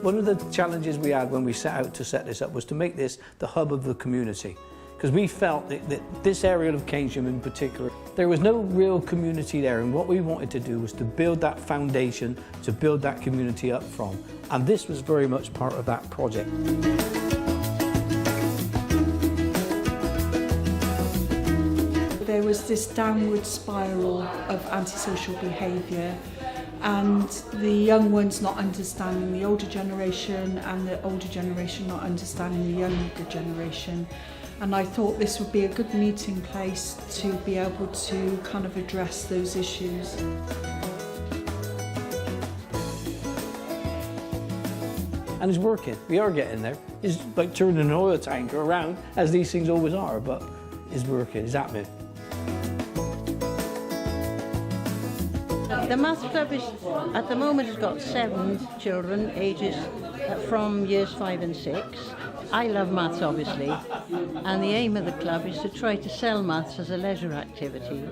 One of the challenges we had when we set out to set this up was to make this the hub of the community, because we felt that this area of Keynsham in particular, there was no real community there, and what we wanted to do was to build that foundation, to build that community up from, and this was very much part of that project. There was this downward spiral of antisocial behaviour, and the young ones not understanding the older generation and the older generation not understanding the younger generation. And I thought this would be a good meeting place to be able to kind of address those issues. And it's working. We are getting there. It's like turning an oil tanker around, as these things always are, but it's working, it's happening. The Maths Club is, at the moment, has got 7 children, ages from years 5 and 6. I love maths, obviously, and the aim of the club is to try to sell maths as a leisure activity.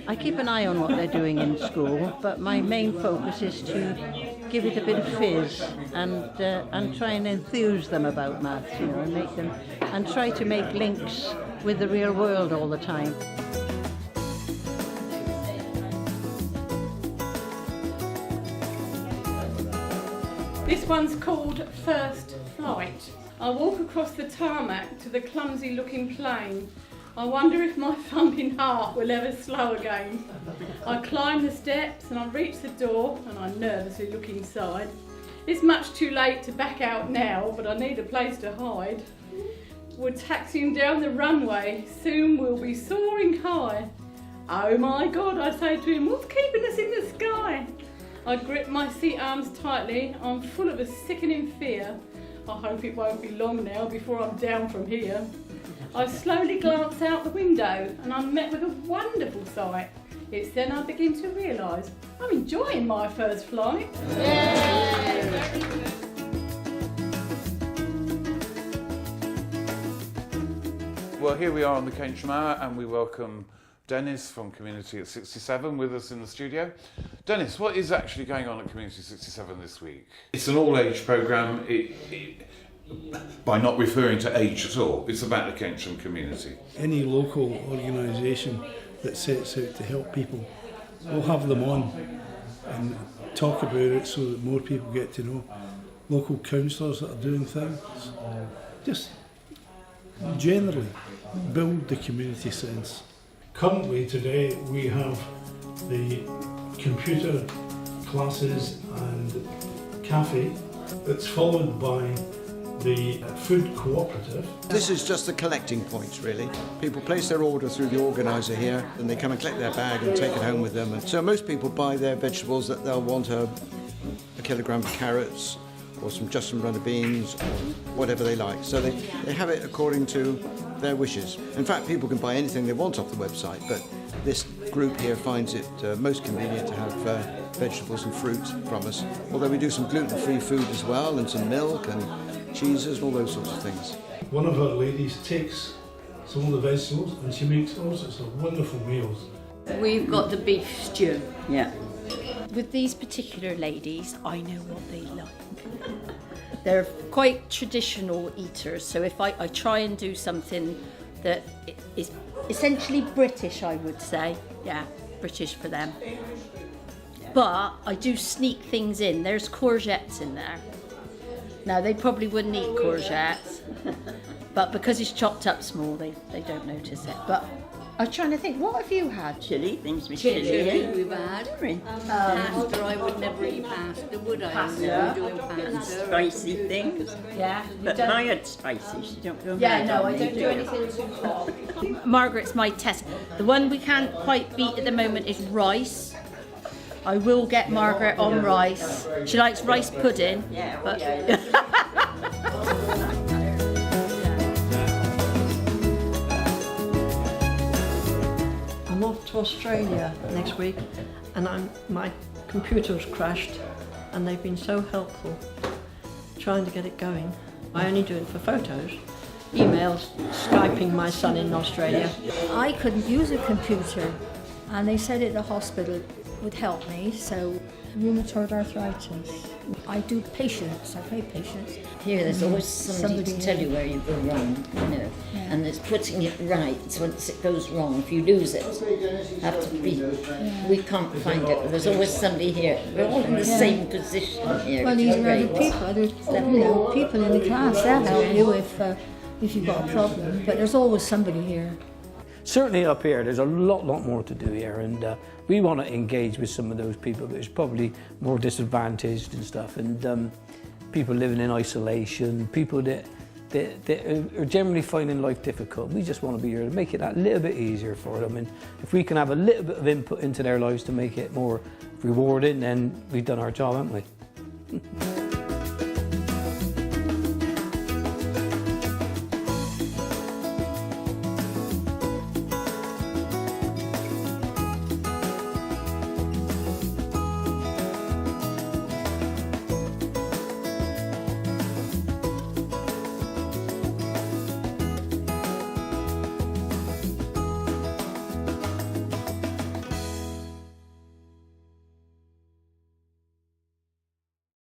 I keep an eye on what they're doing in school, but my main focus is to give it a bit of fizz and try and enthuse them about maths, you know, and make them, and try to make links with the real world all the time. This one's called First Flight. I walk across the tarmac to the clumsy looking plane. I wonder if my thumping heart will ever slow again. I climb the steps and I reach the door and I nervously look inside. It's much too late to back out now, but I need a place to hide. We're taxiing down the runway, soon we'll be soaring high. Oh my God, I say to him, what's keeping us in the sky? I grip my seat arms tightly, I'm full of a sickening fear. I hope it won't be long now before I'm down from here. I slowly glance out the window and I'm met with a wonderful sight. It's then I begin to realise I'm enjoying my first flight. Yay! Well, here we are on the Keynsham Hour and we welcome Dennis from Community at 67 with us in the studio. Dennis, what is actually going on at Community 67 this week? It's an all-age programme, by not referring to age at all. It's about the Keynsham community. Any local organisation that sets out to help people, we'll have them on and talk about it so that more people get to know local councillors that are doing things. Just generally build the community sense. Currently today we have the computer classes and cafe that's followed by the food cooperative. This is just the collecting point really. People place their order through the organiser here and they come and collect their bag and take it home with them. And so most people buy their vegetables that they'll want a kilogram of carrots or some just some runner beans or whatever they like. So they have it according to their wishes. In fact, people can buy anything they want off the website, but this group here finds it most convenient to have vegetables and fruit from us. Although we do some gluten-free food as well, and some milk and cheeses and all those sorts of things. One of our ladies takes some of the vegetables and she makes all sorts of wonderful meals. We've got the beef stew. Yeah. With these particular ladies, I know what they like. They're quite traditional eaters, so if I try and do something that is essentially British, I would say. Yeah, British for them. But I do sneak things in. There's courgettes in there. Now, they probably wouldn't eat courgettes, but because it's chopped up small, they don't notice it. But I was trying to think, what have you had? Chilli, things with Chilli. chilli. We've had. Pasta, I would never eat pasta, would I? Pasta. Doing pasta. Spicy things. Yeah. But I had spicy, you don't go Yeah, mad no, on I me, don't do you? anything too hot. Margaret's my test. The one we can't quite beat at the moment is rice. I will get Margaret on rice. She likes rice pudding. Yeah, but I'm off to Australia next week and my computer's crashed and they've been so helpful trying to get it going. I only do it for photos, emails, Skyping my son in Australia. I couldn't use a computer and they said at the hospital it would help me, so rheumatoid arthritis. I do patients, I play patients. Here, there's always somebody to tell you where you go wrong, you know, and it's putting it right. So once it goes wrong, if you lose it, have to be. We can't find it. But there's always somebody here. We're all in the same position here. Well, these are other people. There's people in the class that help you if you've got a problem. But there's always somebody here. Certainly up here, there's a lot more to do here, and we want to engage with some of those people that is probably more disadvantaged and stuff, and people living in isolation, people that are generally finding life difficult. We just want to be here to make it that little bit easier for them, and if we can have a little bit of input into their lives to make it more rewarding, then we've done our job, haven't we?